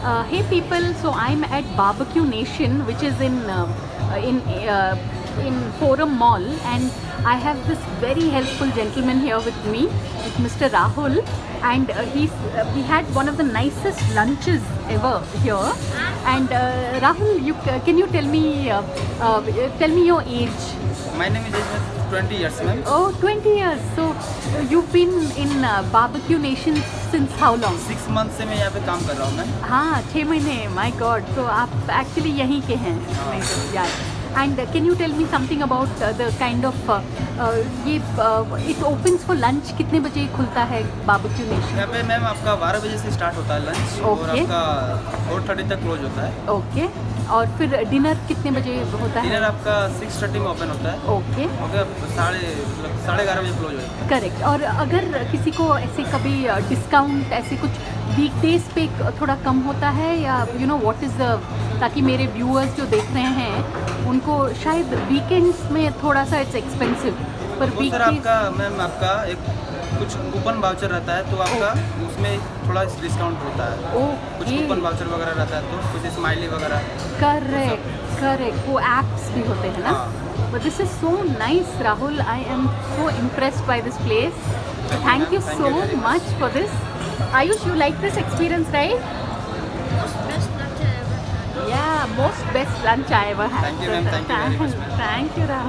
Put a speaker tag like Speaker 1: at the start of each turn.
Speaker 1: Hey people, so I'm at Barbecue Nation, which is in Forum Mall, and I have this very helpful gentleman here with me, it's Mr. Rahul, and we had one of the nicest lunches ever here. And Rahul, can you tell me your age?
Speaker 2: My name is Ismet, 20 years, ma'am.
Speaker 1: Oh, 20 years. So you've been in Barbecue Nation since how long?
Speaker 2: 6 months से मैं यहाँ पे काम कर रहा हूँ मैं.
Speaker 1: हाँ, 6 महीने. My God. तो आप actually यहीं के हैं. नहीं तो यार. And can you tell me something about the kind of it opens for lunch? कितने बजे खुलता है Barbecue Nation?
Speaker 2: यहाँ पे मैम आपका 12 बजे से स्टार्ट होता है लंच और आपका 4:30 तक क्लोज होता है.
Speaker 1: ओके. और फिर डिनर कितने बजे होता है?
Speaker 2: डिनर आपका 6:30 में ओपन होता है.
Speaker 1: ओके.
Speaker 2: ओके, 11:30 बजे क्लोज होता है.
Speaker 1: करेक्ट. और अगर किसी को ऐसे कभी डिस्काउंट ऐसे कुछ वीकडेज पे थोड़ा कम होता है या व्हाट इज़ द, ताकि मेरे व्यूअर्स जो देख रहे हैं उनको शायद वीकेंड्स में थोड़ा सा इट्स एक्सपेंसिव, पर
Speaker 2: वो सर आपका मैम आपका एक कुछ कूपन वाउचर रहता है तो आपका उसमें थोड़ा डिस्काउंट होता है. कुछ कूपन वाउचर वगैरह रहता है तो कुछ स्माइली वगैरह.
Speaker 1: करेक्ट. वो एप्स भी होते हैं ना. But this is so nice, Rahul. I am so impressed by this place. Thank you so much for this. Ayush, you like this experience, right?
Speaker 3: Best lunch I ever had.
Speaker 1: Yeah, most best lunch I ever had.
Speaker 2: Thank you, ma'am. Thank you very much, ma'am.
Speaker 1: Thank you, Rahul.